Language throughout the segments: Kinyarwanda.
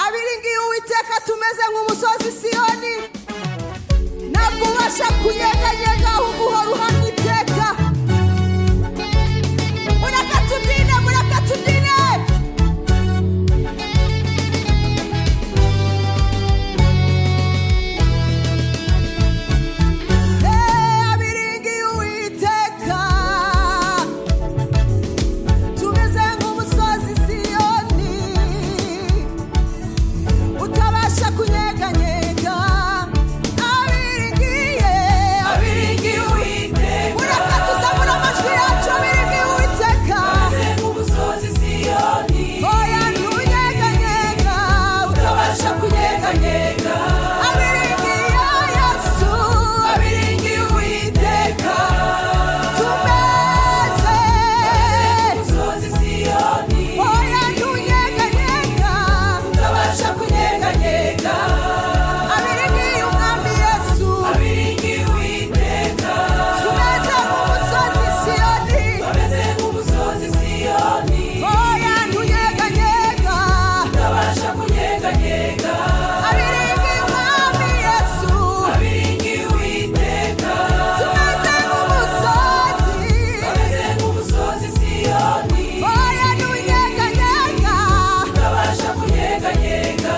abiringiye Uwiteka tumeze nk'umusozi Siyoni, ntabwo ubasha kunyeganyega ahubwo uhora uhamye iteka. Murakatubyine, murakatubyine. Abiringiye Uwiteka tumeze nk'umusozi Siyoni, utabasha kunyeganyega. Abiringiye Uwiteka, murakatuzamura amajwi yacu. Abiringiye Uwiteka tumeze nk'umusozi Siyoni, oya ntunyeganyega, utabasha kunyeganyega. Abiringiye Yesu, abiringiye Uwiteka tumeze nk'umusozi Siyoni, oya ntunyeganyega, utabasha kunyeganyega. Abiringiye Umwami Yesu, abiringiye Uwiteka tumeze nk'umusozi Siyoni, tumeze nk'umusozi Siyoni, oya ntunyeganyega, utabasha kunyeganyega. Abiringiye Umwami Yesu, abiringiye Uwiteka tumeze nk'umusozi Siyoni, oya ntunyeganyega, utabasha kunyeganyega.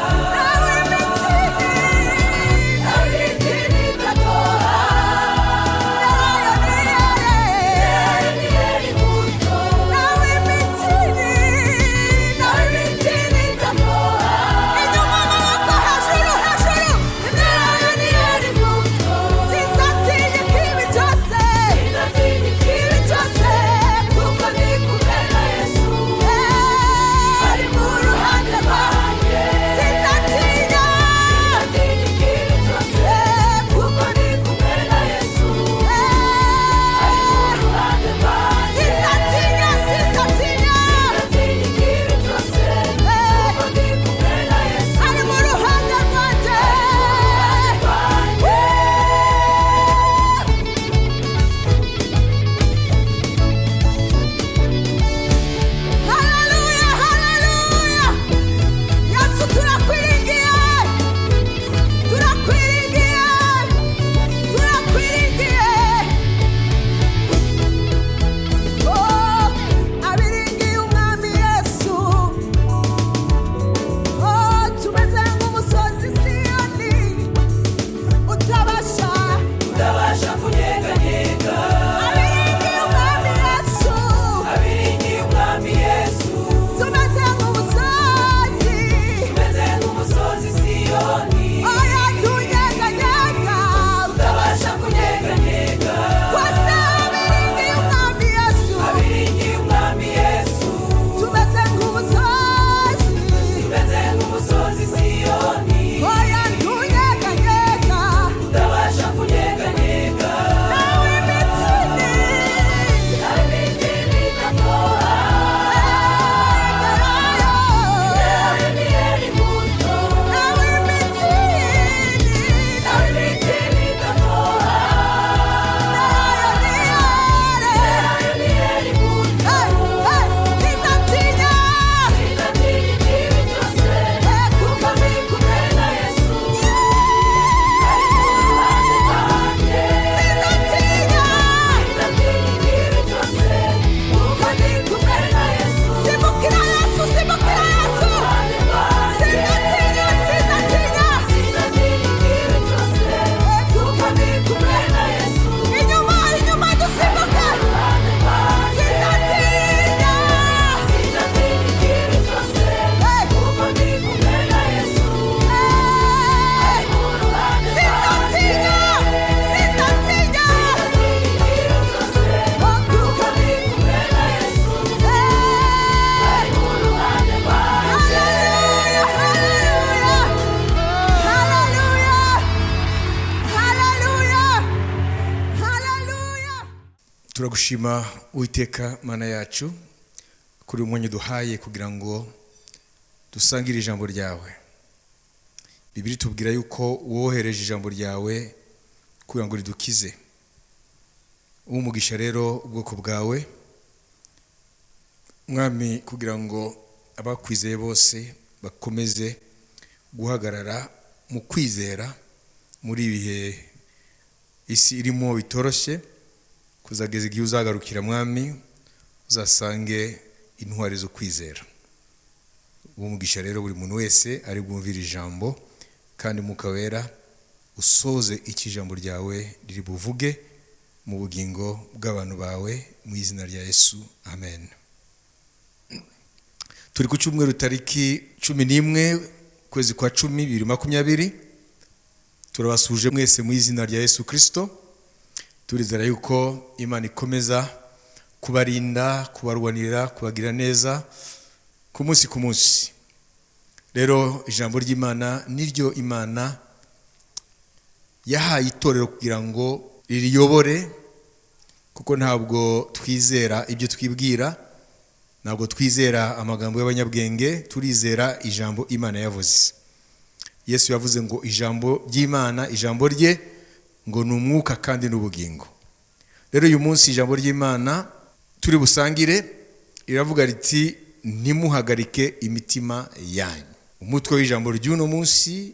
Turagushima Uwiteka Mana yacu kuri umwanya duhaye kugira ngo dusangire ijambo ryawe. Bibiri tubwira yuko wohereje ijambo ryawe kugira ngo ridukize. Umugisha rero ubwoko bwawe Mwami kugira ngo abakwizeye bose bakomeze guhagarara mu kwizera muri ibihe isi irimo bitoroshye, kuzageza igihe uzagarukira mwami uzasange intwari zo kwizera. Umugisha rero buri muntu wese ari bwumvira ijambo, kandi Mwuka Wera usoze iki jambo ryawe riri buvuge mu bugingo bw'abantu bawe mu izina rya Yesu, amen. Turi ku cyumweru tariki 11 kwezi kwa 10 2020. Turabasuje mwese mu izina rya Yesu Kristo. Turizera yuko Imana ikomeza kubarinda, kubarwanira, kubagira neza ku munsi. Rero ijambo ry'Imana niryo Imana yahaye itorero kugira ngo ririyobore, kuko ntabwo twizera ibyo twibwira, ntabwo twizera amagambo y'abanyabwenge, turizera ijambo Imana yavuze. Yesu yavuze ngo ijambo ry'Imana, ijambo rye ngo ni umwuka kandi n'ubugingo. Rero uyu munsi ijambo ry'Imana turi busangire iravuga riti ntimuhagarike imitima yanyu. Umutwe w'ijambo ry'uno munsi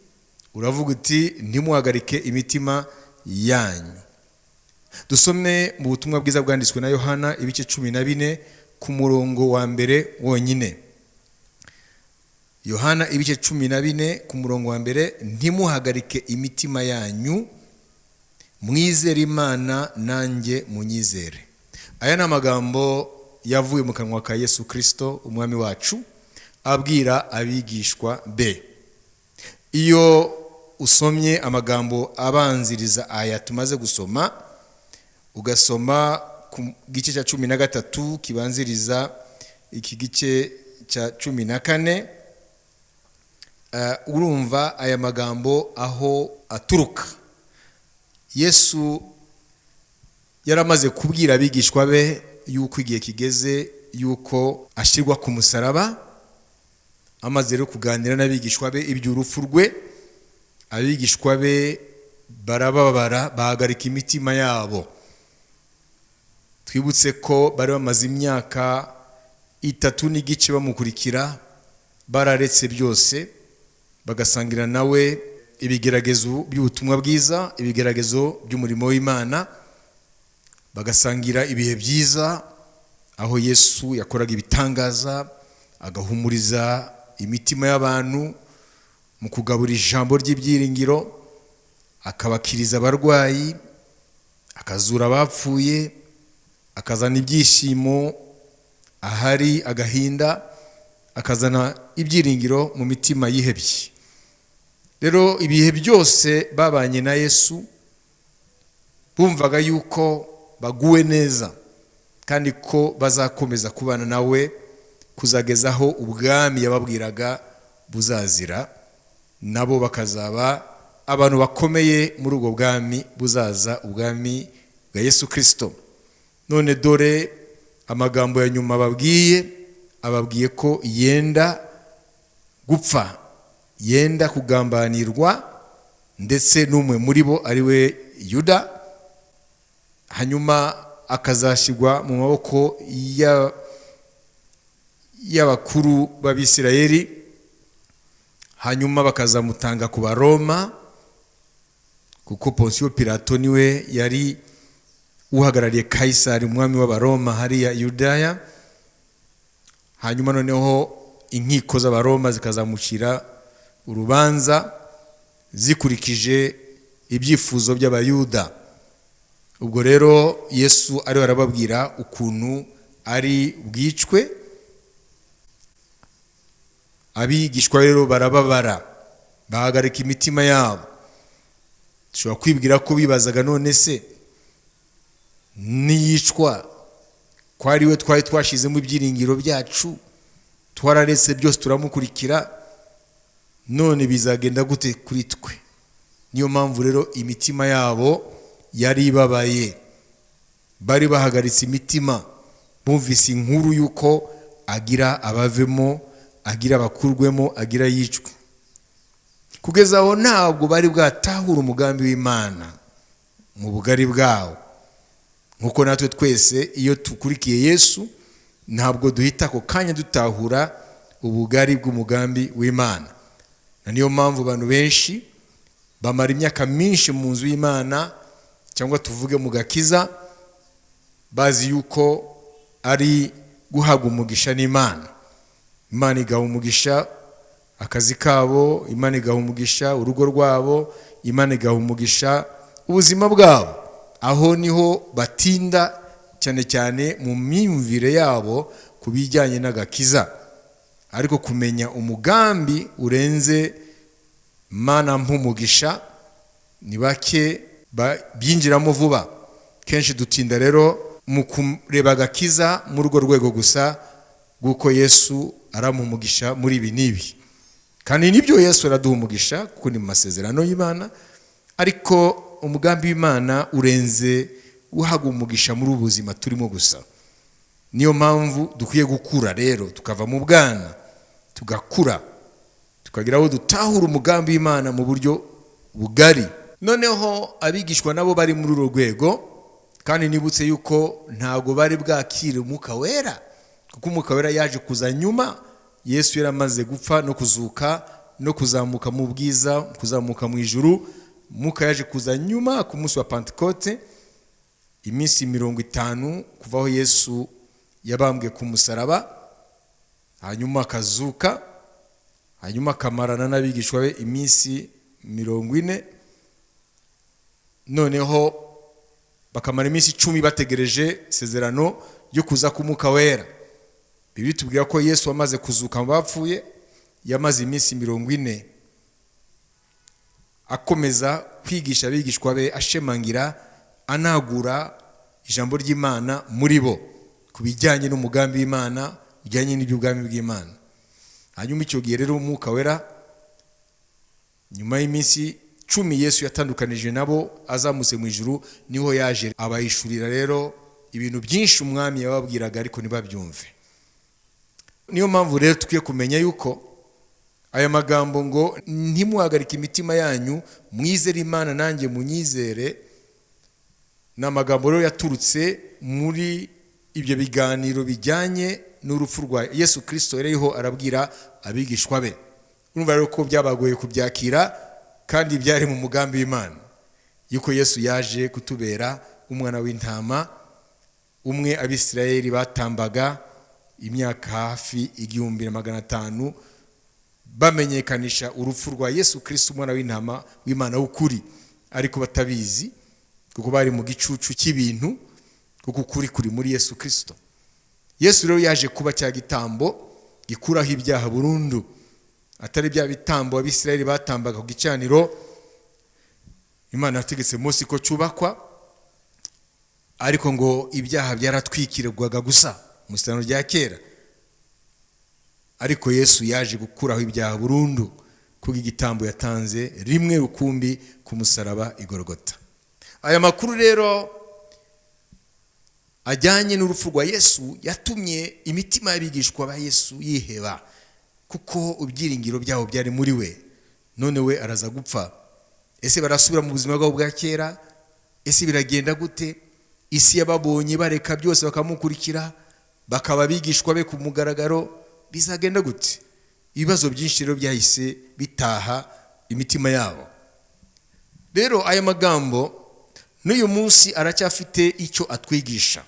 uravuga uti ntimuhagarike imitima yanyu. Dusome mu butumwa bwiza bwanditswe na Yohana ibice 14 ku murongo wa mbere wonyine. Yohana ibice 14 ku murongo wa mbere, ntimuhagarike imitima yanyu, mwizere Imana nanjye munyizere. Aya ni amagambo yavuye mu kanwa ka Yesu Kristo umwami wacu abwira abigishwa be. Iyo usomye amagambo abanziriza aya tumaze gusoma, ugasoma ku gice cya 13 kibanziriza iki gice cya 14, urumva aya magambo aho aturuka. Yesu yaramaze kubwira abigishwa be yuko igihe kigeze yuko ashirwa ku musaraba. Amaze rero kuganira n'abigishwa be iby'urupfu rwe, abigishwa be barababara, bahagarika imitima yabo. Twibutse ko bari bamaze imyaka 3 n'igice bamukurikira, bararetse byose bagasangira nawe ibigeragezo by'ubutumwa bwiza, ibigeragezo by'umurimo w'Imana, bagasangira ibihe byiza aho Yesu yakoraga ibitangaza, agahumuriza imitima y'abantu mu kugabura ijambo ry'ibyiringiro, akabakiriza abarwayi, akazura abapfuye, akazana ibyishimo ahari agahinda, akazana ibyiringiro mu mitima yihebye. Rero ibihe byose babanye na Yesu bumvaga yuko baguwe neza, kandi ko bazakomeza kubana nawe kuzagezaho ubwami yababwiraga buzazira, nabo bakazaba abantu bakomeye muri ubwo bwami buzaza, ubwami bwa Yesu Kristo. None dore amagambo ya nyuma ababwiye ko yenda gupfa, yenda kugambanirwa, ndetse n'umwe muri bo ari we Yuda, hanyuma akazashyirwa mu maboko y'abakuru b'Abisirayeli, hanyuma bakazamutanga ku Baroma, kuko Ponsiyo Pilato niwe yari uhagarariye Kaisari umwami w'Abaroma hariya Yudaya. Hanyuma noneho inkiko z'Abaroma zikazamucira urubanza zikurikije ibyifuzo by'Abayuda. Ubwo rero Yesu ari arababwira ukuntu ari bwicwe. Abigishwa rero barababara, bahagarika imitima yabo. Dushobora kwibwira ko bibazaga, none se niyicwa ko ari we twari twashizemo ibyiringiro byacu, twararetse byose turamukurikira, none bizagenda gute kuri twe? Niyo mpamvu rero imitima yabo yari ibabaye, bari bahagaritse imitima, bumvise inkuru yuko agira abavemo, agira abakurwemo, agira yicwe. Kugeza aho ntabwo bari bwatahura umugambi w'Imana mu bugari bwawo. Nkuko natwe twese iyo tukurikiye Yesu ntabwo duhita ko kanya dutahura ubugari bw'umugambi w'Imana. niyo mpamvu abantu benshi bamara imyaka myinshi mu nzu y'Imana cyangwa tuvuge mu gakiza bazi yuko ari guhabwa umugisha n'Imana. Imana igaha umugisha akazi kabo, Imana igaha umugisha urugo rwabo, Imana igaha umugisha ubuzima bwabo. Aho niho batinda cyane cyane mu myumvire yabo kubijyanye n'agakiza. Ariko kumenya umugambi urenze Mana mpumugisha ni bake byinjiramo vuba. Kenshi dutinda rero mu kureba agakiza mu rugo rwego gusa guko Yesu aramumugisha muri ibi nibi. Kandi nibyo Yesu araduha umugisha kuko ni mu masezerano y'Imana, ariko umugambi w'Imana urenze uhaga umugisha muri ubuzima turimo gusa. Niyo mpamvu dukwiye gukura rero tukava mu bwana tugakura tukagira aho dutahura umugambi w'Imana mu buryo bugari. Noneho abigishwa nabo bari muri uru rwego, kandi nibutse yuko ntago bari bwakire Umwuka Wera, kuko Umwuka Wera yaje kuza nyuma. Yesu yaramaze gupfa no kuzuka no kuzamuka mu bwiza, kuzamuka mu ijuru. Umwuka yaje kuza nyuma ku munsi wa Pentecote, iminsi 50 kuva aho Yesu yabambwe ku musaraba, hanyuma akazuka, hanyuma akamarana n'abigishwa be iminsi 40. Noneho bakamara iminsi 10 bategereje isezerano ryo kuza k'Umwuka Wera. Bibiri tubwira ko Yesu amaze kuzuka mu bapfuye yamaze iminsi 40 akomeza kwigisha abigishwa be, ashemangira, anagura ijambo ry'Imana muri bo kubijyanye n'umugambi w'Imana, ujyanye n'iby'ubwami bw'Imana. Hanyuma icyo gihe rero Umwuka Wera, nyuma y'iminsi 10 Yesu yatandukanije nabo azamutse mu ijuru, niho yaje abayishurira rero ibintu byinshi umwami yababwiraga ariko ntibabyumve. Niyo mpamvu rero tukwiye kumenya yuko aya magambo ngo ntimuhagarike imitima yanyu, mwizere Imana nanjye munyizere, n'amagambo rero yaturutse muri ibyo biganiro bijyanye n'urupfu rwa Yesu Kristo yariho arabwira abigishwa be. Urumva rero ko byabagoye kubyakira, kandi byari mu mugambi w'Imana yuko Yesu yaje kutubera umwana w'intama umwe Abisirayeli batambaga imyaka hafi 1500 bamenyekanisha urupfu rwa Yesu Kristo umwana w'intama w'Imana w'ukuri, ariko batabizi kuko bari mu gicucu cy'ibintu, kuko ukuri kuri muri Yesu Kristo. Yesu rero yaje kuba cya gitambo gikuraho ibyaha burundu, atari bya bitambo Abisirayeli batambaga ku gicaniro Imana yategetse Mose ko cyubakwa, ariko ngo ibyaha byaratwikirwaga gusa mu isezerano rya kera. Ariko Yesu yaje gukuraho ibyaha burundu kuko igitambo yatanze rimwe rukumbi ku musaraba i Golgotha. Aya makuru rero ajyanye n'urupfu rwa Yesu yatumye imitima y'abigishwa ba Yesu yiheba, kuko ubyiringiro byabo byari muri we. None we araza gupfa. Ese barasubira mu buzima bwabo bwa kera? Ese biragenda gute? Isi yababonye bareka byose bakamukurikira, bakaba bigishwa be ku mugaragaro, bizagenda gute? Ibibazo byinshi rero byahise bitaha imitima yabo. Rero aya magambo n'uyu munsi aracyafite icyo atwigisha.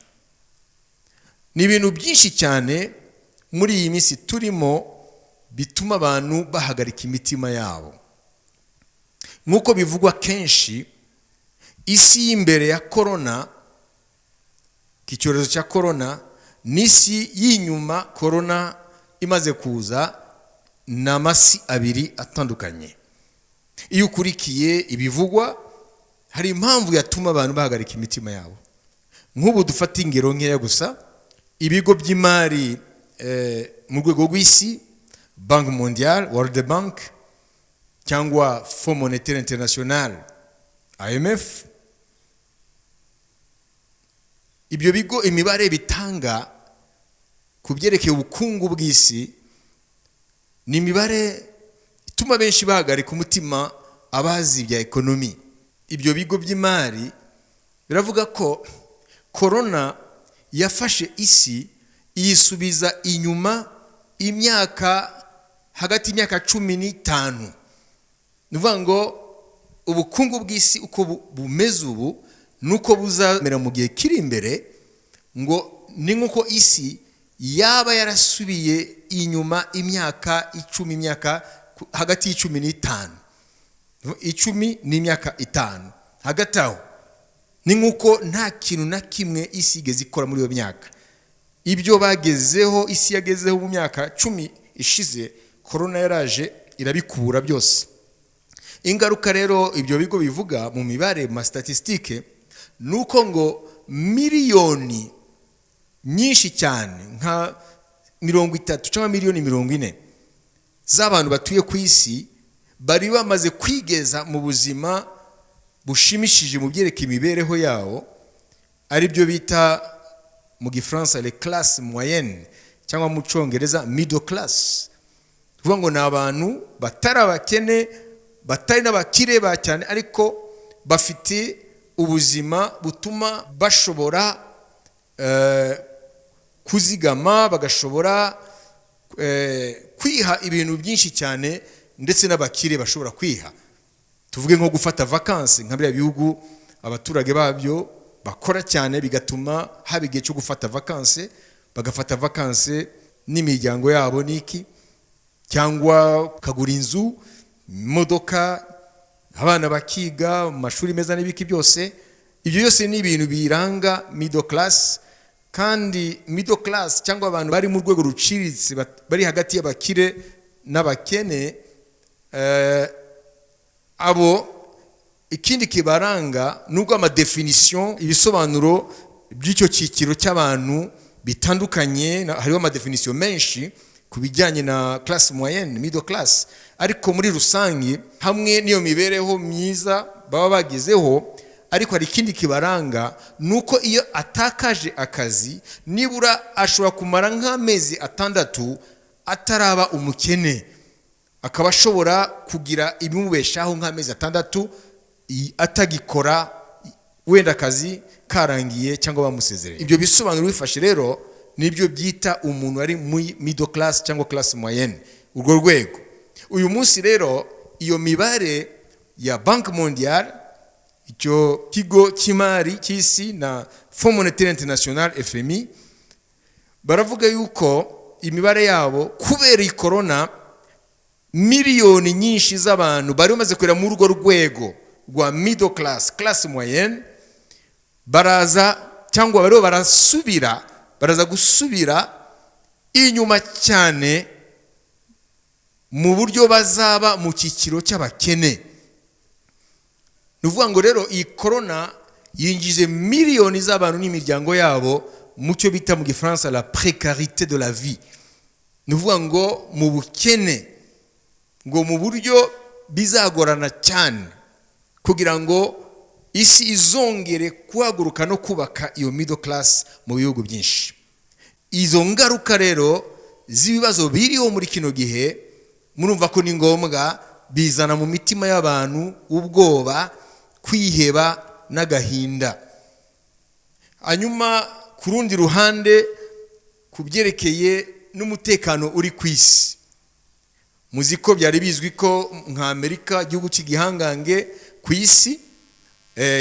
Ni ibintu byinshi cyane muri iyi minsi turimo bituma abantu bahagarika imitima yabo. Nk'uko bivugwa kenshi, isi y'imbere ya corona, icyorezo cya corona, n'isi y'inyuma corona imaze kuza, ni amasi abiri atandukanye. Iyo ukurikiye ibivugwa, hari impamvu yatuma abantu bahagarika imitima yabo. Nk'ubu dufata ingero nkeya gusa, ibigo by'imari mu rwego rw'isi, Banque Mondiale, World Bank, cyangwa Fonds Monétaire International, IMF, ibyo bigo imibare bitanga ku byerekeye ubukungu bw'isi ni imibare ituma benshi bahagarika umutima, abazi bya ekonomi. Ibyo bigo by'imari biravuga ko corona yafashe isi iyisubiza inyuma imyaka hagati y'imyaka 15 nuvuga ngo ubukungu bw'isi uko bumeze ubu nuko buzamera mu gihe kiri imbere, ngo ni nkuko isi yaba yarasubiye inyuma imyaka 10, imyaka hagati y'10 n'5, 10 n'imyaka 5 hagati aho. Ni nkuko nta kintu na kimwe isi igeze ikora muri iyo myaka. Ibyo bagezeho, isi yagezeho mu myaka 10 ishize, corona yaraje irabikubura byose. Ingaruka rero ibyo bigo bivuga mu mibare, mu statistique, nuko ngo miliyoni nyinshi cyane nka 30 cyangwa miliyoni 40 z'abantu batuye ku isi bari bamaze kwigeza mu buzima bushimishije mu byerekeye imibereho yawo, ari byo bita mu Gifaransa les classes moyennes cyangwa mu Cyongereza middle class. Tuvuga ngo ni abantu batari abakene, batari n'abakire ba cyane, ariko bafite ubuzima butuma bashobora kuzigama, bagashobora kwiha ibintu byinshi cyane, ndetse n'abakire bashobora kwiha. Tuvuge nko gufata vacances, nka bya bihugu abaturage babyo bakora cyane, bigatuma haba igihe cyo gufata vacances, bagafata vacances n'imiryango yabo niki, cyangwa kagura inzu, imodoka, abana bakiga mu mashuri meza n'ibiki byose. Ibyo byose ni ibintu biranga middle class. Kandi middle class cyangwa abantu bari mu rwego ruciriritse, bari hagati y'abakire n'abakene, abo ikindi kibaranga nubwo ama definition, ibisobanuro by'icyo cyiciro cy'abantu bitandukanye. Hariho ama definition menshi kubijyanye na class moyenne, middle class, ariko muri rusange hamwe niyo mibereho myiza baba bagezeho. Ariko hari ikindi kibaranga, nuko iyo atakaje akazi, nibura ashobora kumara nk'amezi 6 ataraba umukene, akaba ashobora kugira ibimubeshaho nk'amezi 6 atagikora, wenda akazi karangiye cyangwa bamusezereye. Ibyo bisobanuro bifashe rero nibyo byita umuntu ari muri middle class cyangwa class moyenne, urwo rwego. Uyu munsi rero iyo mibare ya Banque Mondiale, icyo kigo cy'imari cy'isi, na Fonds Monétaire International FMI, baravuga yuko imibare yabo kubera iyi corona, miliyoni nyinshi z'abantu bari bamaze kwera muri urwo rwego rwa middle class, class moyenne, baraza cyangwa bari baraza gusubira inyuma cyane mu buryo bazaba mu cyiciro cy'abakene. Nuvuga ngo rero iyi corona yinjije miliyoni z'abantu n'imiryango yabo mu cyo bita mu Gifaransa la précarité de la vie. Nuvuga ngo mu bukene, ngo mu buryo bizagorana cyane kugira ngo isi izongere kuhaguruka no kubaka iyo middle class mu bihugu byinshi. Izo ngaruka rero z'ibibazo biriho muri kino gihe, murumva ko ni ngombwa, bizana mu mitima y'abantu ubwoba, kwiheba n'agahinda. Hanyuma ku rundi ruhande, kubyerekeye n'umutekano uri ku isi, muziko byari bizwi ko nka Amerika, igihugu cy'igihangange ku isi,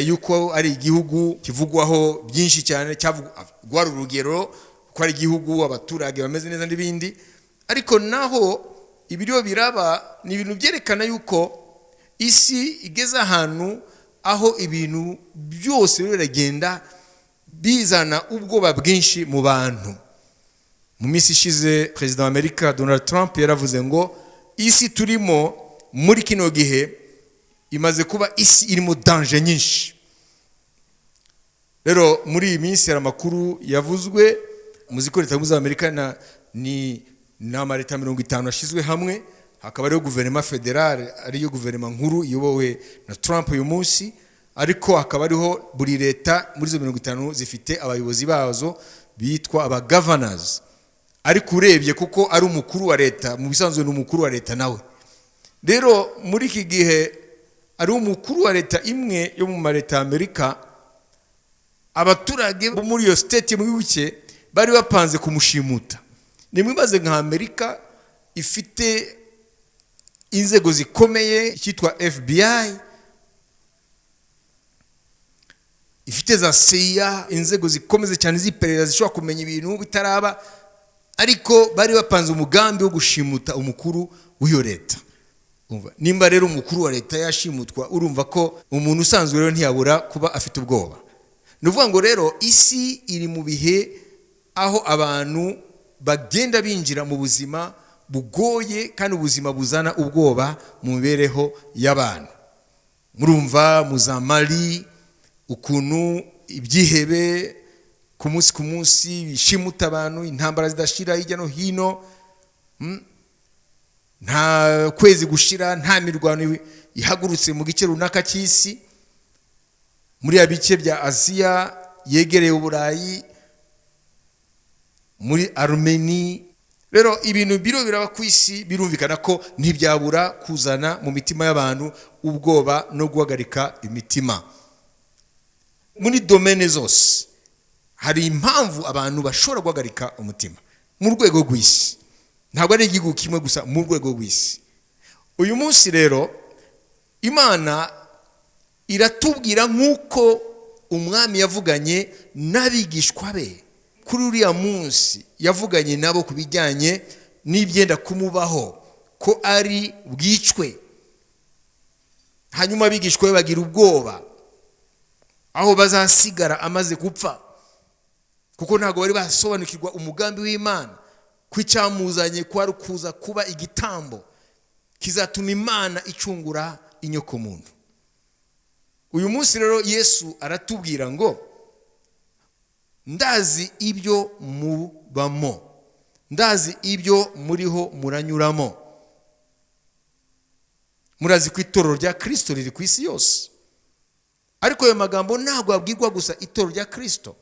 yuko ari igihugu kivugwaho byinshi cyane, cyavugwa urugero ko ari igihugu abaturage bameze neza n'ibindi. Ariko naho ibiriyo biraba ni ibintu byerekana yuko isi igeze ahantu aho ibintu byose biragenda bizana ubwoba bwinshi mu bantu. Mu minsi ishize President wa Amerika Donald Trump yaravuze ngo isi turimo muri kino gihe imaze kuba isi irimo danger nyinshi. Rero muri iyi minsi hari amakuru yavuzwe, muziko leta y'Amerika Amerika ni n'amareta 50 ashizwe hamwe, hakaba ariyo guverinoma federale, ariyo guverinoma nkuru iyobowe na Trump uyu munsi, ariko hakaba ariho buri leta muri zo 50 zifite abayobozi bazo bitwa aba governors. Ariko urebye kuko ari umukuru wa leta, mu bisanzwe ni umukuru wa leta nawe. Rero muri iki gihe ari umukuru wa leta imwe yo mu mareta ya Amerika, abaturage bo muri iyo state mu gihugu bari bapanze kumushimuta. Nimwibaze nka Amerika ifite inzego zikomeye cyitwa FBI, ifite za CIA, inzego zikomeze cyane ziperereza zishobora kumenya ibintu bitaraba, ariko bari bapanze umugambi wo gushimuta umukuru w'iyo leta. Nimba rero umukuru wa leta yashimutwa, urumva ko umuntu usanzwe rero ntiyabura kuba afite ubwoba. Nuvuga ngo rero isi iri mu bihe aho abantu bagenda binjira mu buzima bugoye, kandi ubuzima buzana ubwoba mu mibereho y'abantu. Murumva mu za Mali ukuntu ibyihebe ku munsi bishimuta abantu, intambara zidashira hirya no hino, nta kwezi gushira nta mirwano ihagurutse mu gice runaka cy'isi, muri ya bice bya Aziya yegereye Uburayi, muri Armeni. Rero ibintu biraba ku isi, birumvikana ko ntibyabura kuzana mu mitima y'abantu ubwoba no guhagarika imitima. Muri domene zose hari impamvu abantu bashobora guhagarika umutima mu rwego rw'isi, ntabwo ari igihugu kimwe gusa, mu rwego rw'isi. Uyu munsi rero Imana iratubwira nk'uko umwami yavuganye n'abigishwa be kuri uriya munsi, yavuganye nabo ku bijyanye n'ibyenda kumubaho, ko ari bwicwe. Hanyuma abigishwa be bagira ubwoba aho bazasigara amaze gupfa, kuko ntabwo bari basobanukirwa umugambi w'Imana, ko icyamuzanye kwari kuza kuba igitambo kizatuma Imana icungura inyokomuntu. Uyu munsi rero Yesu aratubwira ngo ndazi ibyo mubamo, ndazi ibyo muriho muranyuramo. Murazi ko itorero rya Kristo riri ku isi yose, ariko ayo magambo ntabwo abwirwa gusa itorero rya Kristo,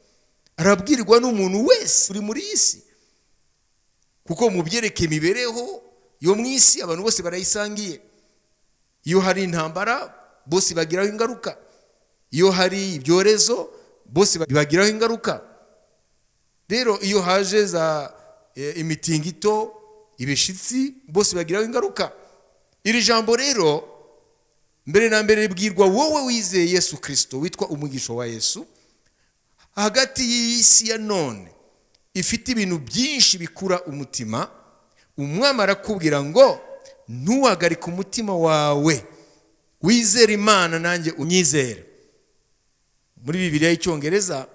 arabwirwa n'umuntu wese uri muri isi, kuko mu byerekeye imibereho yo mu isi abantu bose barayisangiye. Iyo hari intambara bose bagiraho ingaruka, iyo hari ibyorezo bose bagiraho ingaruka. Rero iyo haje za imitingito, ibishitsi, bose bagiraho ingaruka. Iri jambo rero mbere na mbere ribwirwa wowe wizeye Yesu Kristo, witwa umwigisha wa Yesu, hagati y'isi ya none ifite ibintu byinshi bikura umutima. Umwami arakubwira ngo ntuhagarike umutima wawe, wizere Imana nanjye unyizere. Muri Bibiliya y'Icyongereza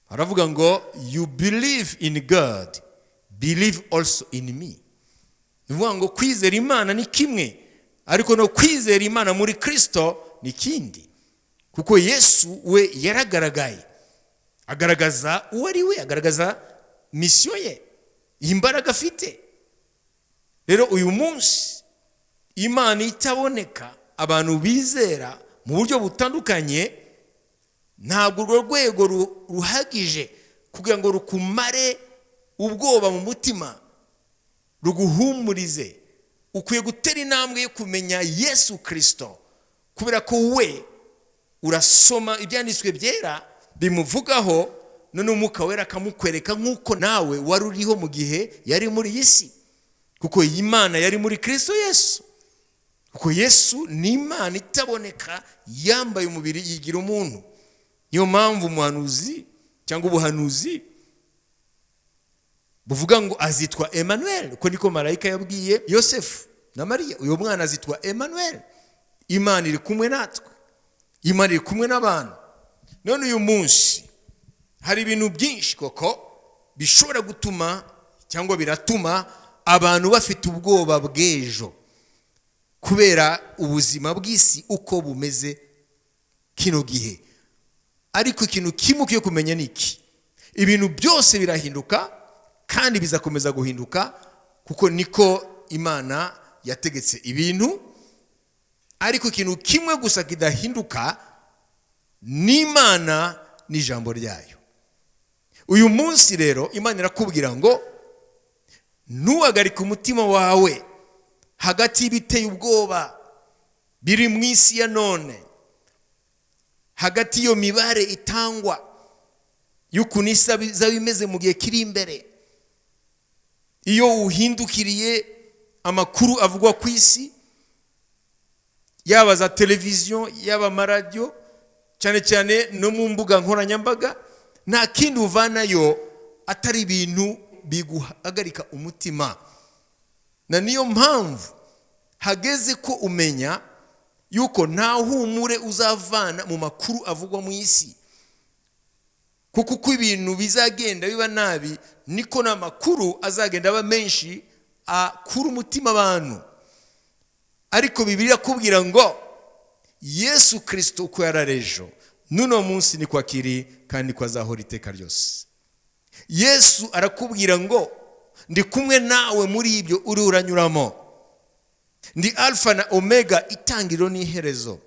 haravuga ngo you believe in God, believe also in me. Bivuga ngo kwizera Imana ni kimwe, ariko no kwizera Imana muri Kristo ni kindi, kuko Yesu we yaragaragaye, agaragaza uwo ari we, agaragaza misiyo ye, imbaraga afite. Rero uyu munsi Imana itaboneka, abantu bizera mu buryo butandukanye, ntabwo urwo rwego ruhagije kugira ngo rukumare ubwoba mu mutima, ruguhumurize. Ukwiye gutera intambwe yo kumenya Yesu Kristo, kubera ko we urasoma ibyanditswe byera bimuvugaho, none Umwuka Wera akamukwereka nk'uko nawe wari uriho mu gihe yari muri iyi si, kuko Imana yari muri Kristo Yesu. Kuko Yesu ni Imana itaboneka, yambaye umubiri yigira umuntu. Niyo mpamvu umuhanuzi cyangwa ubuhanuzi buvuga ngo azitwa Emmanuel, uko niko marayika yabwiye Yosefu na Mariya. Uyo mwana azitwa Emmanuel, Imana iri kumwe natwe, Imana iri kumwe n'abantu. None uyu munsi hari ibintu byinshi koko bishobora gutuma cyangwa biratuma abantu bafite ubwoba bw'ejo, kubera ubuzima bw'isi uko bumeze kino gihe. Ariko ikintu kimwe cyo kumenya ni iki: ibintu byose birahinduka kandi bizakomeza guhinduka, kuko niko Imana yategetse ibintu. Ariko ikintu kimwe gusa kidahinduka ni Imana n'ijambo ryayo. Uyu munsi rero Imana irakubwira ngo ntuhagarike umutima wawe hagati y'ibiteye ubwoba biri mu isi ya none, hagati iyo mibare itangwa y'ukuntu isi izaba imeze mu gihe kiri imbere. Iyo uhindukiriye amakuru avugwa ku isi, yaba za televiziyo, yaba amaradiyo, cyane cyane no mu mbuga nkoranyambaga, nta kindi uvanayo atari ibintu biguhagarika umutima. Na niyo mpamvu hageze ko umenya yuko nta humure uzavana mu makuru avugwa mu isi, kuko uko ibintu bizagenda biba nabi niko n'amakuru azagenda aba menshi akura umutima abantu. Ariko Bibiliya kubwira ngo Yesu Kristo uko yararejo nuno munsi ni kwa kiri kandi kwa zahora iteka ryose. Yesu arakubwira ngo ndi kumwe nawe muri ibyo uri uranyuramo. Ndi Alpha na Omega, itangiriro n'iherezo.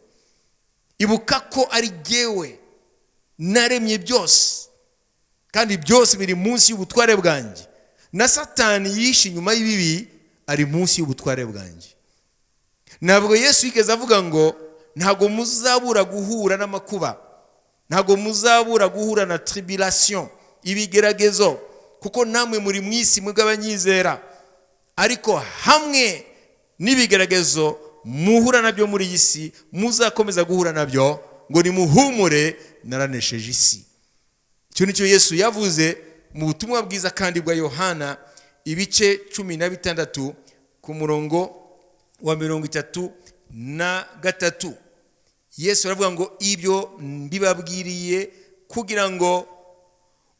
Ibuka ko ari jyewe naremye byose, kandi byose biri munsi y'ubutware bwanjye. Na Satani yishe inyuma y'ibibi ari munsi y'ubutware bwanjye. Ntabwo Yesu yigeze avuga ngo ntago muzabura guhura n'amakuba, ntago muzabura guhura na tribulation, ibigeragezo, kuko namwe muri mwisi mw'abanyizera. Ariko hamwe n'ibigeragezo muhura nabyo muri iyi si, muzakomeza guhura nabyo, ngo nimuhumure naranesheje isi. Icyo nicyo Yesu yavuze mu butumwa bwiza kandi bwa Yohana ibice 16 ku murongo wa 33. Yesu aravuga ngo ibyo mbibabwiriye kugira ngo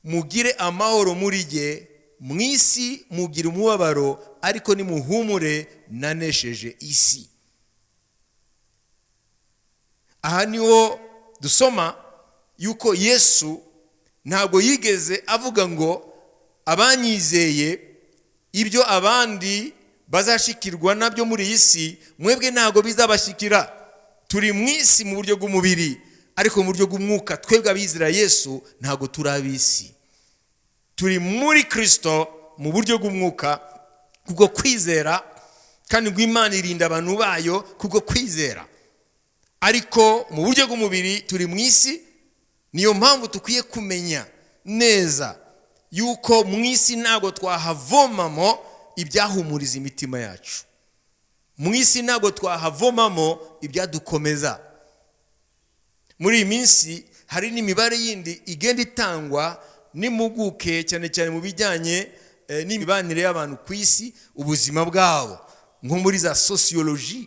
mugire amahoro muri jye, mu isi mugira umubabaro, ariko nimuhumure nanesheje isi. Aha niho dusoma yuko Yesu ntabwo yigeze avuga ngo abanyizeye ibyo abandi bazashikirwa nabyo muri iyi si, mwebwe ntabwo bizabashikira. Turi mu isi mu buryo bw'umubiri, ariko mu buryo bw'umwuka twebwe abizera Yesu ntabwo turi ab'isi. Turi muri Kristo mu buryo bw'umwuka kubwo kwizera, kandi ngo Imana irinda abantu bayo kubwo kwizera. Ariko mu buryo bw'umubiri turi mu isi. Niyo mpamvu tukwiye kumenya neza yuko mu isi ntabwo twahavomamo ibyahumuriza imitima yacu. Mu isi ntabwo twahavomamo ibyadukomeza. Muri iyi minsi hari n'imibare yindi igenda itangwa n'impuguke cyane cyane mu bijyanye n'imibanire y'abantu ku isi, ubuzima bwabo, nko muri za sociologie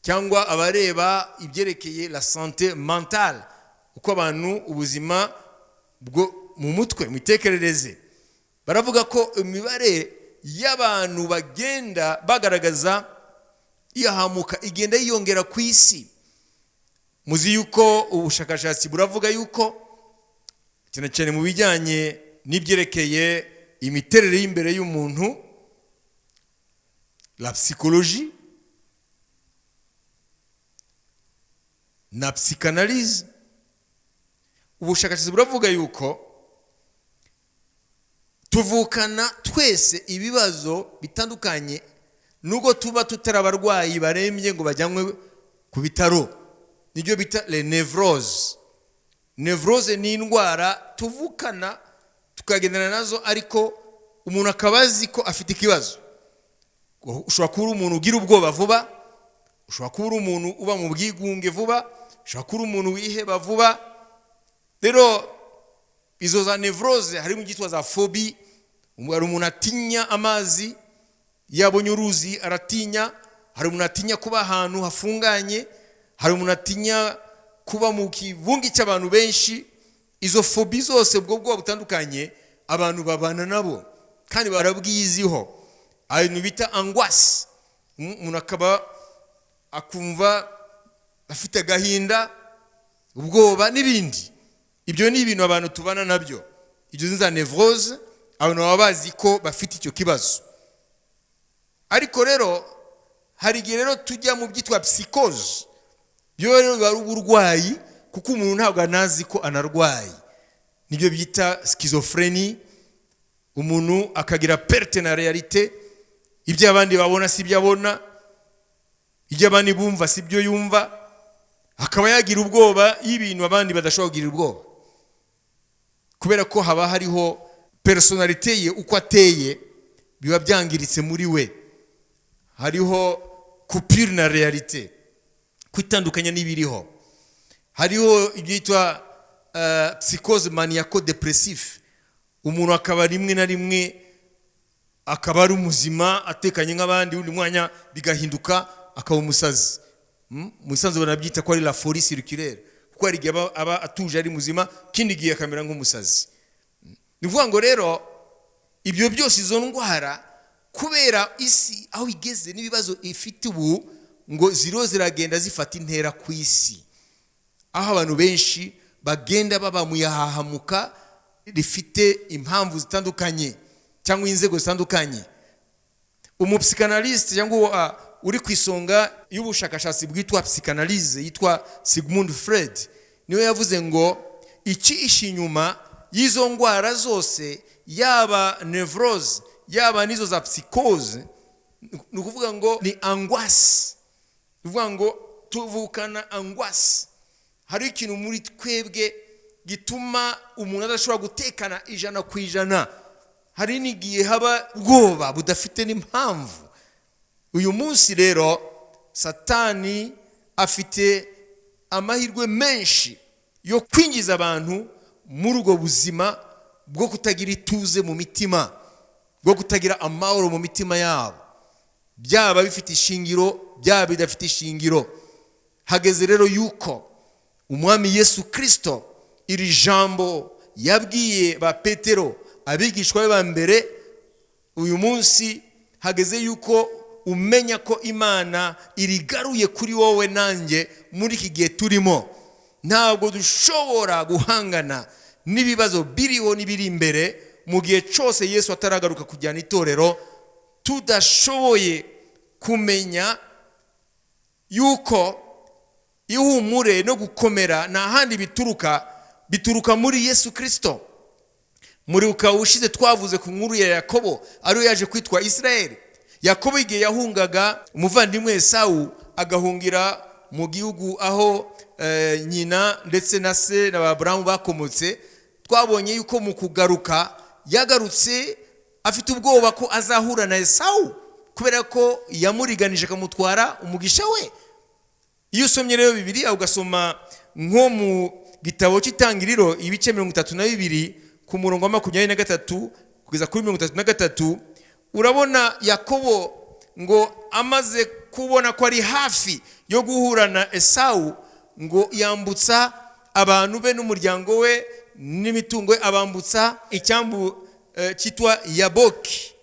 cyangwa abareba ibyerekeye la santé mentale, uko abantu ubuzima bwo mu mutwe, mu mitekerereze. Baravuga ko imibare y'abantu bagenda bagaragaza iyahamuka igenda yiyongera ku isi. Muzi yuko ubushakashatsi buravuga yuko cyane cyane mu bijyanye n'ibyerekeye imiterere y'imbere y'umuntu, la psychologie na psychanalyse, ubushakashatsi buravuga yuko tuvukana twese ibibazo bitandukanye, nubwo tuba tutari abarwayi barembye ngo bajyanwe ku bitaro. Nibyo bita les névroses. Névrose ni indwara tuvukana tukagendana nazo, ariko umuntu akabazi ko afite ikibazo. Ushobora kuba umuntu ugira ubwoba vuba, ushobora kuba umuntu uba mu bwigunge vuba, ushobora kuba umuntu wiheba vuba. Rero izo za névrose harimo igitwa za phobie. Hari umuntu atinya amazi, yabonye uruzi aratinya. Hari umuntu atinya kuba ahantu hafunganye. Hari umuntu atinya kuba mu kivungi cy'abantu benshi. Izo phobie zose ubwo bwoba butandukanye abantu babana nabo kandi barabwiziho. Ibintu bita angoisse. Umuntu akaba akumva afite agahinda, ubwoba n'ibindi. Ibyo ni ibintu abantu tubana nabyo. Ibyo za névrose abantu baba bazi ko bafite icyo kibazo. Ariko rero hari igihe rero tujya mu byitwa psychose. Byo rero bari uburwayi, kuko umuntu ntabwo anazi ko anarwaye. Nibyo bita schizophrenie. Umuntu akagira perte na réalité. Ibyo abandi babona si byo abona, ibyo abandi bumva si byo yumva. Akaba yagira ubwoba y'ibintu abandi badashobora kugira ubwoba, kubera ko haba hariho personalite ye uko ateye biba byangiritse muri we. hariho coupure na realite, kwitandukanya n'ibiriho. Hariho ibyitwa psychose maniaco depressif, umuntu akaba rimwe na rimwe akaba ari umuzima atekanye nk'abandi, undi mwanya bigahinduka akaba umusazi. Musanze banabyita ko ari la folie circulaire, kuko ari gihe aba atuje ari muzima, kindi gihe akamera nk'umusazi. Nivuga ngo rero ibyo byose, izo ndwara, kubera isi aho igeze n'ibibazo ifite ubu, ngo ziragenda zifata intera ku isi, aho abantu benshi bagenda baba mu yahahamuka rifite impamvu zitandukanye cyangwa inzego zitandukanye. Umupsychanalyste cyangwa uri ku isonga y'ubushakashatsi bwitwa psychanalyse yitwa Sigmund Freud, niwe yavuze ngo ikiishi inyuma y'izo ndwara zose, yaba nevrose yaba nizo za psychose, ni ukuvuga ngo ni angoisse. Ni ukuvuga ngo tuvukana angoisse. Hari ikintu muri twebwe gituma umuntu adashobora gutekana 100%. Hari n'igihe haba ubwoba budafite n'impamvu. Uyu munsi rero Satani afite amahirwe menshi yo kwinjiza abantu muri ubwo buzima bwo kutagira ituze mu mitima, bwo kutagira amahoro mu mitima yabo, byaba bifite ishingiro byaba bidafite ishingiro. Hageze rero yuko umwami Yesu Kristo iri jambo yabwiye ba Petero, abigishwa be ba mbere, uyu munsi hageze yuko umenya ko Imana irigaruye kuri wowe nanjye muri iki gihe turimo. Ntabwo dushobora guhangana n'ibibazo biriho n'ibiri imbere mu gihe cyose Yesu ataragaruka kujyana itorero, tudashoboye kumenya yuko ihumure no gukomera nta handi bituruka muri Yesu Kristo. Muri ukawushize twavuze ku nkuru ya Yakobo, ariyo yaje kwitwa Israeli. Yakobo igihe yahungaga umuvandimwe Esau, agahungira mu gihugu aho nyina ndetse na se na Abrahamu bakomotse, twabonye yuko mu kugaruka yagarutse afite ubwoba ko azahura na Esau, kubera ko yamuriganije akamutwara umugisha we. Iyo usomye rero Bibiliya ugasoma nko mu gitabo cy'Itangiriro ibice 32 ku murongo wa 23 kugeza kuri 33, urabona Yakobo ngo amaze kubona ko ari hafi yo guhura na Esau, ngo yambutsa abantu be n'umuryango we n'imitungo ye, abambutsa icyambu cyitwa Yaboki.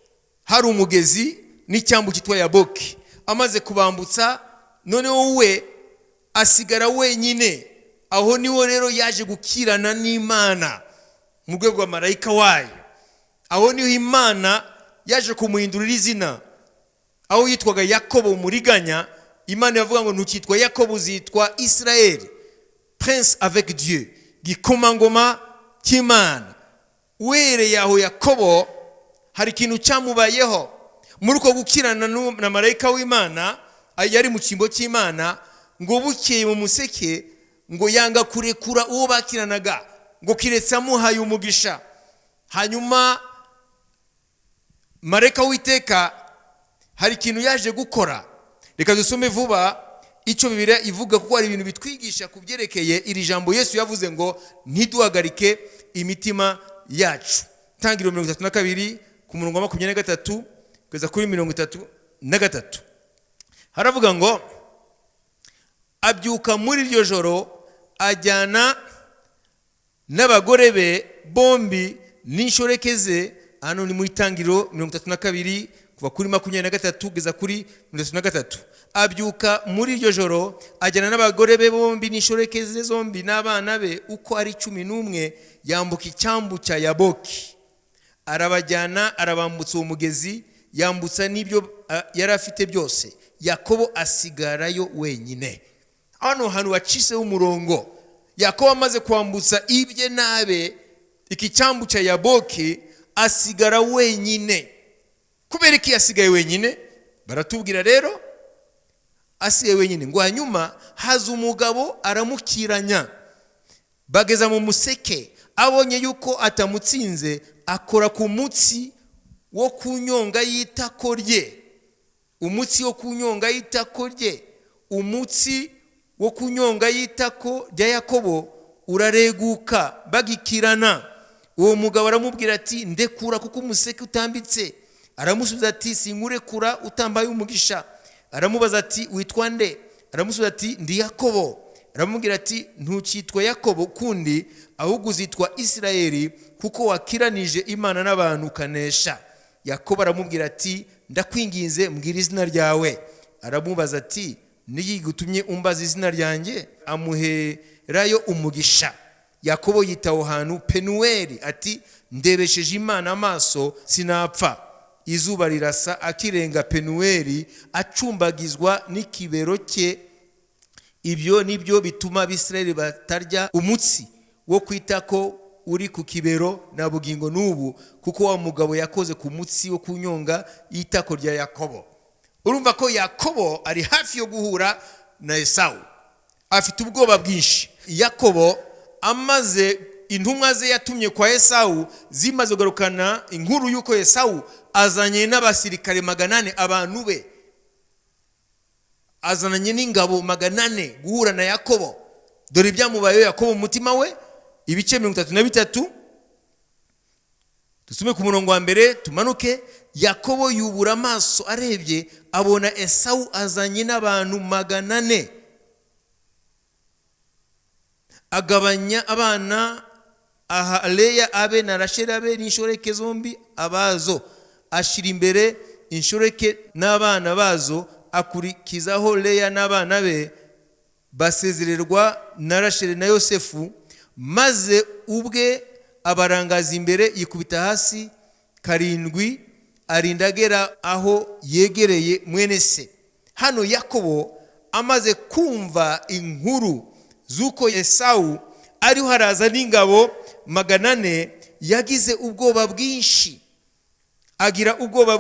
Hari umugezi n'icyambu cyitwa Yaboki. Amaze kubambutsa, noneho we asigara wenyine. Aho niho rero yaje gukirana n'Imana mu rwego rwa marayika wayo. Aho niho Imana yaje kumuhindurira izina. Aho yitwaga Yakobo umuriganya, Imana yavuga ngo ntukitwa Yakobo, uzitwa Israeli, prince avec Dieu, gikomangoma cy'Imana. Uhereye aho Yakobo hari ikintu cyamubayeho muri uko gukirana na marayika w'Imana, yari mu cyimbo cy'Imana, ngo bukeye mu museke, ngo yanga kurekura uwo bakiranaga, ngo kiretse amuhaye umugisha. Hanyuma marayika w'Iteka hari ikintu yaje gukora. Reka dusome vuba icyo Bibiliya ivuga, kuko hari ibintu bitwigisha kubyerekeye iri jambo Yesu yavuze ngo ntiduhagarike imitima yacu. Tangiriro 32 ku murongo wa 23 kugeza kuri 33, haravuga ngo abyuka muri iryo joro, ajyana n'abagore be bombi n'inshoreke ze. Hano ni muri Tangiriro 32 kuva kuri 23 kugeza kuri 33. Abyuka muri iryo joro, ajyana n'abagore be bombi n'inshoreke ze zombi n'abana be uko ari 11, yambuka icyambu cya Yaboki. Arabajyana, arabambutsa uwo mugezi, yambutsa n'ibyo yari afite byose. Yakobo asigarayo wenyine. Hano hantu waciseho umurongo. Yakobo amaze kwambutsa ibye nabe iki cyambu cya Yaboki, asigara wenyine. Kubera iki yasigaye wenyine? Baratubwira rero asigaye wenyine ngo hanyuma haza umugabo aramukiranya. Bageza mu museke, abonye yuko atamutsinze, akora ku mutsi wo kunyonga y'itako rye. umutsi wo kunyonga y'itako rye, umutsi wo kunyonga y'itako rya Yakobo urareguka bagikirana. Uwo mugabo aramubwira ati ndekura kuko umuseke utambitse. Aramusubiza ati sinkurekura utambaye umugisha. Aramubaza ati witwa nde? Aramusubiza ati ndi Yakobo. Aramubwira ati ntukitwa Yakobo kundi ahubwo uzitwa Isirayeli kuko wakiranije Imana n'abantu kanesha. Yakobo aramubwira ati ndakwinginze mbwira izina ryawe. Aramubaza ati niki gutumye umbaza izina ryanjye? Amuherayo umugisha. Yakobo yitaho hantu Penueli ati ndebesheje Imana amaso sinapfa. Izuba rirasa akirenga Penueli acumbagizwa n'ikibero cye. Ibyo nibyo bituma Abisirayeli batarya umutsi wo kwitako uri ku kibero na bugingo n'ubu, kuko wa mugabo yakoze ku mutsi wo kunyonga y'itako rya Yakobo. Urumva ko Yakobo ari hafi yo guhura na Esau, afite ubwoba bwinshi. Yakobo amaze intumwa ze yatumye kwa Esau zimaze kugarukana inkuru yuko Esau azanye n'abasirikare 400 abantu be, azananye n'ingabo 400 guhura na Yakobo. Dore ibyamubayeho Yakobo mu mutima we, ibice 33. Tusume ku murongo wa mbere tumanuke. Yakobo yubura amaso arebye abona Esau azanye n'abantu 400. Agabanya abana aha Leya abe na Rasheli abe n'inshoreke zombi abazo, ashira imbere inshoreke n'abana bazo, akurikizaho Leya n'abana be basezererwa na Rasheli na Yosefu, maze ubwe abarangaza imbere yikubita hasi 7 arindagera aho yegereye mwene se. Hano Yakobo amaze kumva inkuru zuko Esau ariho haraza n'ingabo 400 yagize ubwoba bwinshi, agira ubwoba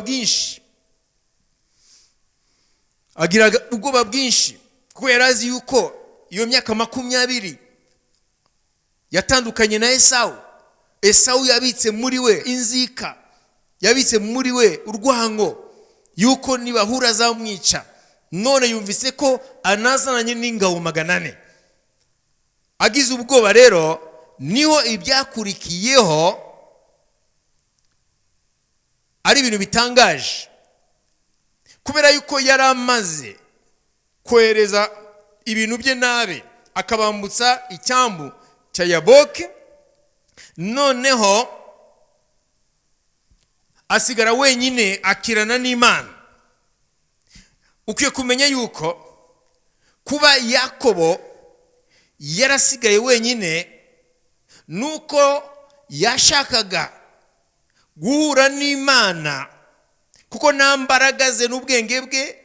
bwinshi kuko yarazi yuko iyo myaka 20 yatandukanye na Esau. Esau yabitse muri we inzika, yabitse muri we urwango yuko nibahura zamwica. None yumvise ko anazananye n'ingabo 400. Agize ubwoba rero niho ibyakurikiyeho ari ibintu bitangaje, kubera yuko yaramaze kohereza ibintu bye nabe akabambutsa icyambu cya Yaboke. Noneho asigara wenyine akirana n'Imana. Ukwiye kumenya yuko kuba Yakobo yarasigaye wenyine nuko yashakaga guhura n'Imana, kuko nta mbaraga ze n'ubwenge bwe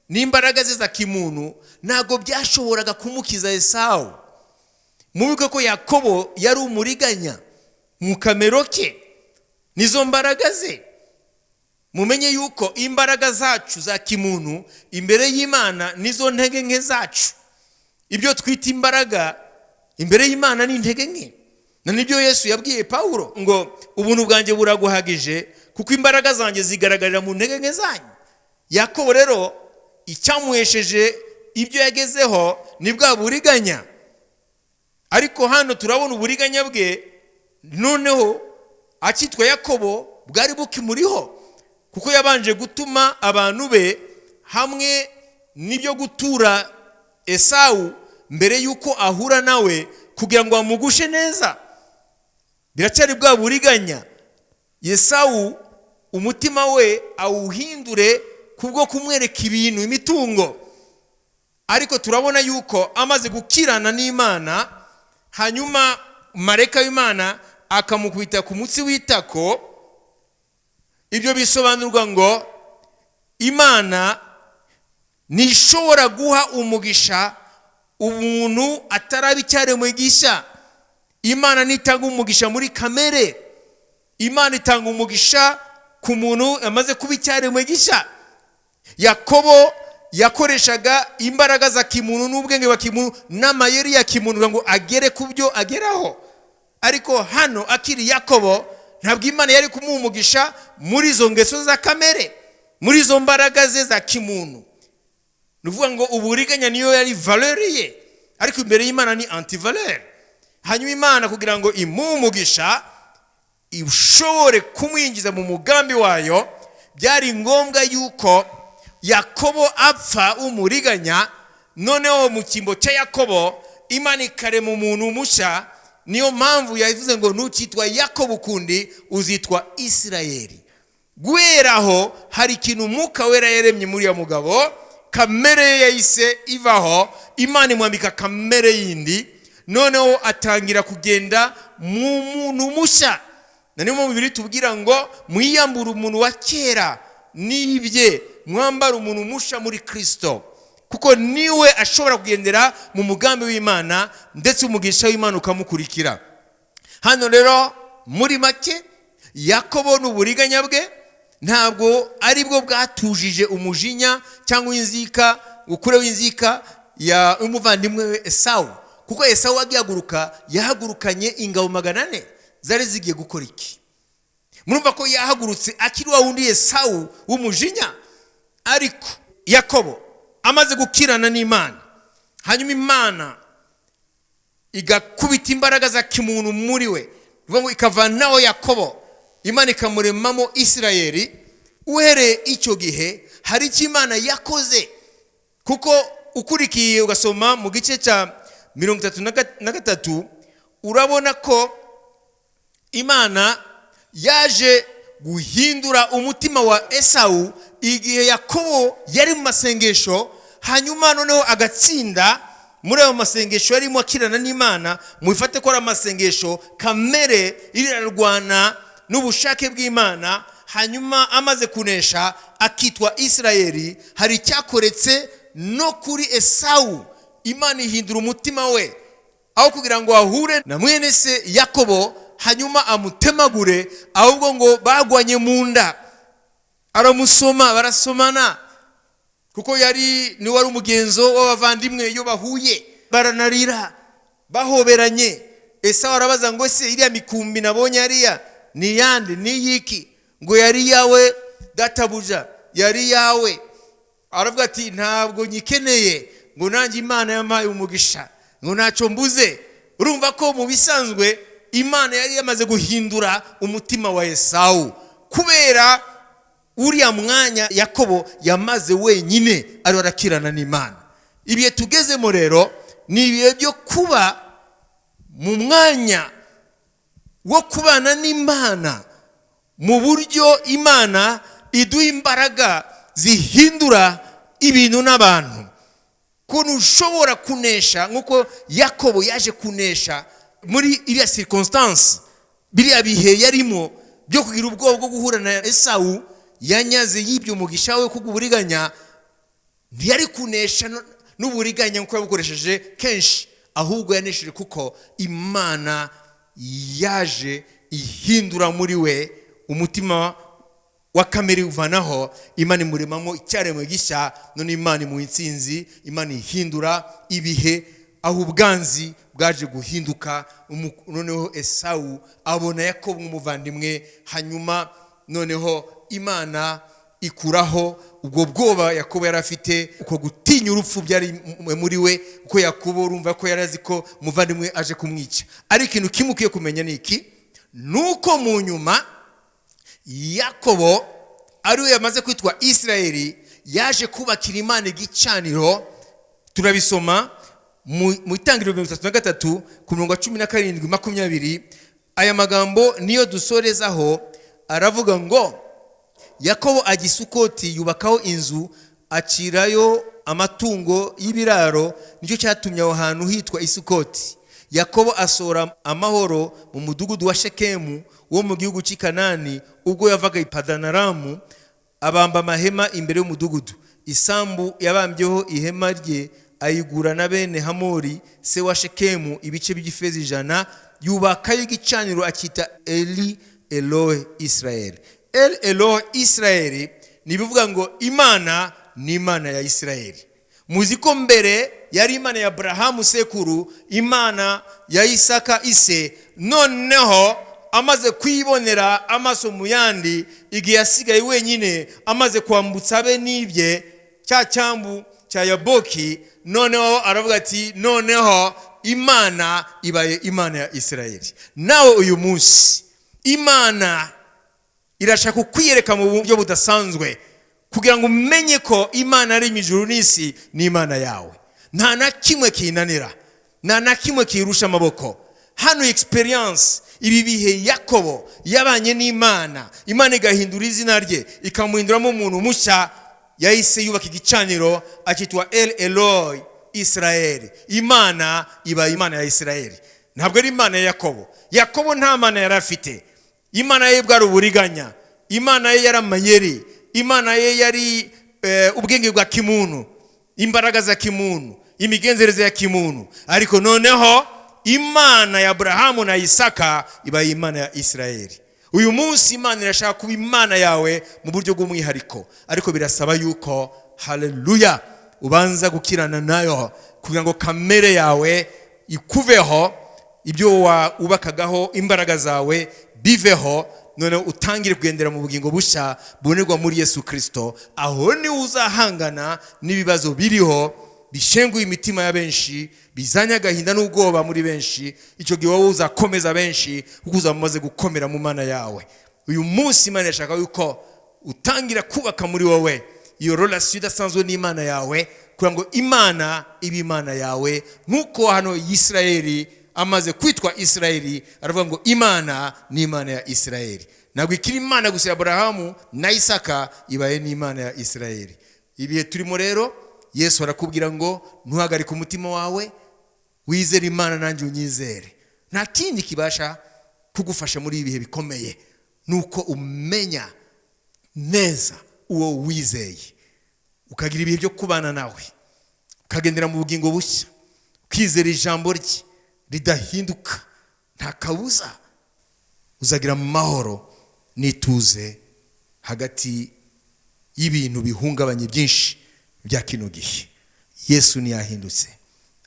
n'imbaraga ze za kimuntu ntago byashoboraga kumukiza Esau. Mubivuga ko Yakobo yari umuriganya mu kamero ke, nizo mbaraga ze. Mumenye yuko imbaraga zacu za kimuntu imbere y'Imana nizo ntege nke zacu. Ibyo twita imbaraga imbere y'Imana ni intege nke. Na nibyo Yesu yabwiye Paulo ngo ubuntu bwanjye buraguhagije kuko imbaraga zanjye zigaragarira mu ntege nke zanyu. Yakobo rero icyamuhesheje ibyo yagezeho ni bwa buriganya. Ariko hano turabona uburiganya bwe noneho akitwa Yakobo bwari bukimuriho, kuko yabanje gutuma abantu be hamwe n'ibyo gutura Esau mbere yuko ahura nawe kugira ngo amugushe neza. Biracyari bwa buriganya. Esau umutima we awuhindure kubwo kumwereka ibintu imitungo. Ariko turabona yuko amaze gukirana n'Imana, hanyuma mareka w'Imana akamukubita ku mutsi w'itako. Ibyo bisobanurwa ngo Imana nishobora guha umugisha umuntu atarabi cyaremwe gisha. Imana nitanga umugisha muri kamere. Imana itanga umugisha ku muntu amaze kuba icyaremwe gisha. Yakobo yakoreshaga imbaraga za kimuntu n'ubwenge bwa kimuntu n'amayeri ya kimuntu ngo agere kubyo ageraho. Ariko hano akiri Yakobo ntabwo Imana yari kumuha umugisha muri zo ngeso za kamere. muri izo mbaraga ze za kimuntu. Nuvuga ngo uburiganya niyo yari valeur ye, ariko imbere y'Imana ni anti-valeur. Hanyuma Imana kugira ngo imumugisha ishobore kumwinjiza mu mugambi wayo, byari ngombwa yuko Yakobo apfa umuriganya. Noneho mu kimbo cya Yakobo Imana ikarema umuntu musha. Niyo mpamvu yavuze ngo ntukitwa Yakobo kundi, uzitwa Isirayeli. Guheraho hari ikintu Umwuka Wera yaremye muri ya mugabo, kamere ye yahise ivaho, Imana imwambika kamere yindi, noneho atangira kugenda mu muntu musha. Na niyo mu Bibiliya tubwira ngo mwiyambure umuntu wa kera n'ibye, mwambara umuntu musha muri Kristo, kuko niwe ashobora kugendera mu mugambi w'Imana ndetse umugisha w'Imana ukamukurikira. Hano rero muri make Yakobo n'uburiganya bwe ntabwo ari bwo bwatujije umujinya cyangwa inzika, ukure w'inzika ya umuvandimwe we Esawu, kuko Esawu agihaguruka yahagurukanye ingabo 400 zari zigiye gukora iki? Murumva ko yahagurutse akiri wa wundi Esawu w'umujinya. Ariko Yakobo amaze gukirana n'Imana, hanyuma Imana igakubita imbaraga za kimuntu muri we, bivuga ngo ikavanaho Yakobo, Imana ikamuremamo Isirayeli. Uhereye icyo gihe hari icyo Imana yakoze, kuko ukurikiye ugasoma mu gice cya 33 urabona ko Imana yaje guhindura umutima wa Esawu igihe Yakobo yari mu masengesho, hanyuma noneho agatsinda muri ayo masengesho yarimo akirana n'Imana. Mufate ko ari amasengesho kamere irarwana n'ubushake bw'Imana, hanyuma amaze kunesha akitwa Isirayeli. Hari cyakoretse no kuri Esawu, Imana ihindura umutima we, aho kugira ngo ahure na mwene se Yakobo hanyuma amutemagure, ahubwo ngo bagwanye mu nda, aramusoma, barasomana, kuko ni wari umugenzo w'abavandimwe iyo bahuye baranarira bahoberanye. Esawu arabaza ngo ese iriya mikumbi nabonye ariya ni yande, ni yiki? Ngo yari yawe databuja, yari yawe. Aravuga ati ntabwo nyikeneye, ngo nanjye Imana yampaye umugisha, ngo ntacyo mbuze. Urumva ko mu bisanzwe Imana yari yamaze guhindura umutima wa Esawu, kubera uriya mwanya Yakobo yamaze wenyine ari arakirana n'Imana. Ibihe tugezemo rero ni ibihe byo kuba mu mwanya wo kubana n'Imana mu buryo Imana iduha imbaraga zihindura ibintu n'abantu. Ko ntushobora kunesha nk'uko Yakobo yaje kunesha muri iriya circonstance, biriya bihe yarimo byo kugira ubwoba bwo guhura na Esawu, yanyaze yibyo umugisha we kuguburiganya. Ntiyari kunesha n'uburiganya nk'uko yabukoresheje kenshi, ahubwo yanesheje kuko Imana yaje ihindura muri we umutima wa kamere uvanaho, Imana imuremamo icyaremwe gishya. None Imana mu intsinzi, Imana ihindura ibihe, aho ubwanzi bwaje guhinduka. Noneho Esawu abona Yakobo nk'umuvandimwe, hanyuma noneho Imana ikuraho ubwo bwoba Yakobo yari afite, uko gutinya urupfu byari muri we, uko Yakobo urumva ko yarazi ko umuvandimwe aje kumwica. Ariko ikintu kimukiye kumenya ni iki, nuko mu nyuma Yakobo ari we yamaze kwitwa Isirayeli, yaje kubakira Imana igicaniro. Turabisoma mu Itangiriro 33 ku mirongo 17-20. Aya magambo niyo dusorezaho. Aravuga ngo Yakobo ajya i Sukoti yubakaho inzu, acirayo amatungo y'ibiraro, nicyo cyatumye aho hantu hitwa i Sukoti. Yakobo asora amahoro mu mudugudu wa Shekemu wo mu gihugu cy'i Kanani, ubwo yavaga i Padanaramu, abamba amahema imbere y'umudugudu. Isambu yabambyeho ihema rye ayigura na bene Hamori se wa Shekemu ibice by'ifeza 100, yubakayo igicaniro akita Eli Elohe Israeli. El Elohe Israeli ni bivuga ngo Imana ni Imana ya Israeli. Muzi ko mbere yari Imana ya Abrahamu sekuru, Imana ya Isaka ise, noneho amaze kwibonera amaso mu yandi, igihe yasigaye wenyine amaze kwambutsa abe n'ibye cya cyambu cya Yaboki, noneho aravuga ati noneho Imana ibaye Imana ya Isirayeli. Nawe uyu munsi Imana irashaka kwiyereka mu buryo budasanzwe kugira ngo umenye ko Imana ari mu ijuru n'isi ni Imana yawe. Nta na kimwe kinanira, nta na kimwe kirusha amaboko. Hano experience ibi bihe Yakobo yabanye n'Imana, Imana igahindura izina rye ikamuhinduramo umuntu mushya, yahise yubaka igicaniro akitwa El Eloi Israeli. Imana iba Imana ya Isirayeli, ntabwo ari Imana ya Yakobo. Yakobo nta Mana yari afite. Imana ye bwari uburiganya, Imana ye yari amayeri, Imana ye yari ubwenge bwa kimuntu, imbaraga za kimuntu, imigenzereze ya kimuntu. Ariko noneho Imana ya Abrahamu na Isaka iba Imana ya Isirayeli. Uyu munsi Imana irashaka kuba Imana yawe mu buryo bw'umwihariko, ariko birasaba yuko haleluya ubanza gukirana nayo kugira ngo kamere yawe ikuveho, ibyo wubakagaho imbaraga zawe biveho, none utangire kugendera mu bugingo bushya bubonerwa muri Yesu Kristo. Aho ni uzahangana n'ibibazo biriho bishenguye imitima ya benshi, bizanya agahinda n'ubwoba muri benshi. Icyo gihe wowe uzakomeza benshi kuko uzamaze gukomera mu Mana yawe. Uyu munsi Imana irashaka yuko utangira kubaka muri wowe iyo relation idasanzwe n'Imana yawe, kugira ngo Imana ibe Imana yawe. Nkuko hano Isirayeli amaze kwitwa Isirayeli, aravuga ngo Imana ni Imana ya Isirayeli. Ntabwo ikiri Imana gusa ya Abrahamu na Isaka, ibaye ni Imana ya Isirayeli. Ibihe turimo rero, Yesu arakubwira ngo ntuhagarike umutima wawe, wizere Imana nanjye unyizere. Nta kindi kibasha kugufasha muri ibihe bikomeye nuko umenya neza uwo wizeye, ukagira ibihe byo kubana nawe, ukagendera mu bugingo bushya, ukizera ijambo rye ridahinduka. Nta kabuza uzagira amahoro n'ituze hagati y'ibintu bihungabanye byinshi bya kino gihe. Yesu ntiyahindutse,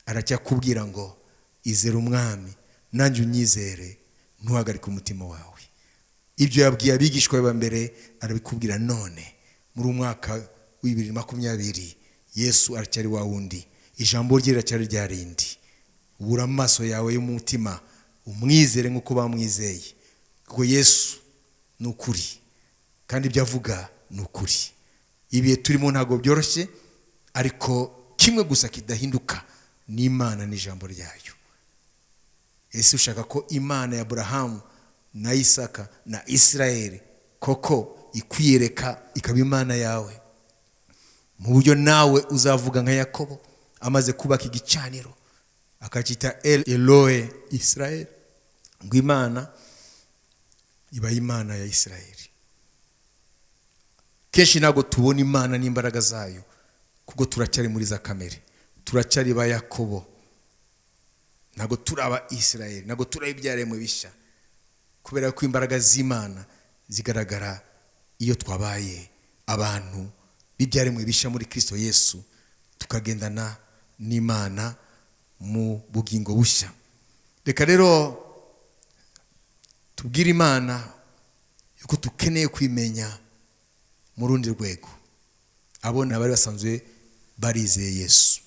aracyakubwira ngo izere umwami nanjye unyizere, ntuhagarike umutima wawe. Ibyo yabwiye abigishwa be mbere arabikubwira none muri umwaka wa 2020. Yesu aracyari wa wundi, ijambo rye riracyari rya rindi. Ubura amaso yawe y'umutima umwizere nk'uko bamwizeye, kuko Yesu ni ukuri kandi ibyo avuga ni ukuri. Ibihe turimo ntabwo byoroshye, ariko kimwe gusa kidahinduka ni Imana n'ijambo ryayo. Yesu ushaka ko Imana ya Abrahamu na Isaka na Isirayeli koko ikwiyereka ikaba Imana yawe, mu buryo nawe uzavuga nka Yakobo amaze kubaka igicaniro akakita El Eloi Israel, ngo Imana iba Imana ya Isirayeli. Kenshi ntabwo tubona Imana n'imbaraga zayo kuko turacyari muri za kamere, turacyari ba Yakobo, ntabwo turaba Isirayeli, ntabwo turaba ibyaremwe bishya, kubera ko imbaraga z'Imana zigaragara iyo twabaye abantu b'ibyaremwe bishya muri Kristo Yesu, tukagendana n'Imana mu bugingo bushya. Reka rero tubwire Imana yuko tukeneye kwimenya mu rundi rwego. Abona bari basanzwe barizeye Yesu,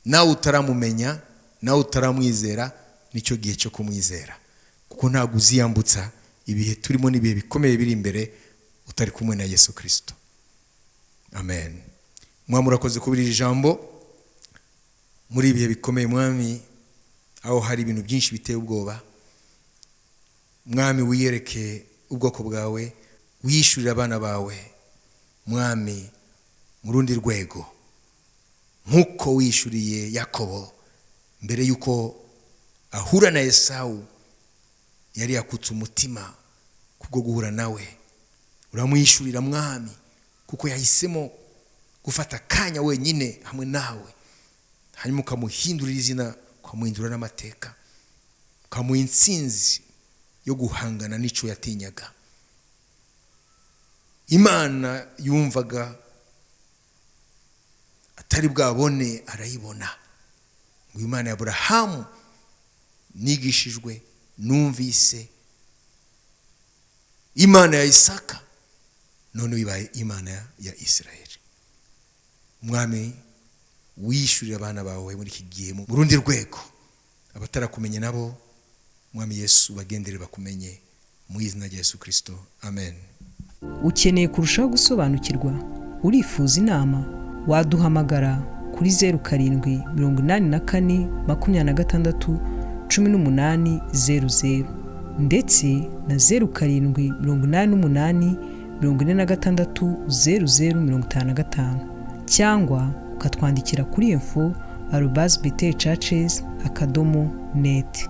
nawe utaramumenya, nawe utaramwizera, nicyo gihe cyo kumwizera, kuko ntabwo uziyambutsa ibihe turimo n'ibihe bikomeye biri imbere utari kumwe na Yesu Kristo. Amen. Mwami urakoze kubira ijambo muri ibihe bikomeye Mwami, aho hari ibintu byinshi biteye ubwoba. Mwami wiyereke ubwoko bwawe, wishurira abana bawe Mwami mu rundi rwego, nkuko wishuriye Yakobo mbere yuko ahura na Esau yari yakutse umutima kubwo guhura nawe. Uramwishurira Mwami kuko yahisemo gufata kanya wenyine hamwe nawe, hanyuma ukamuhindurira izina, ukamuhindura n'amateka, ukamuha intsinzi yo guhangana n'icyo yatinyaga. Imana yumvaga atari bwabone arayibona. Ngo Imana ya Abrahamu nigishijwe, numvise, imana ya Isaka none ibaye imana ya Isirayeli. Mwami wishurira abana bawe muri iki gihe mu rundi rwego, abatarakumenye nabo Mwami Yesu bagendere bakumenye mu izina rya Yesu Kristo, amen. Ukeneye kurushaho gusobanukirwa, urifuza inama, waduhamagara kuri 0744261800 ndetse na 0788460055 cyangwa ukatwandikira kuri info@btelchurches.net.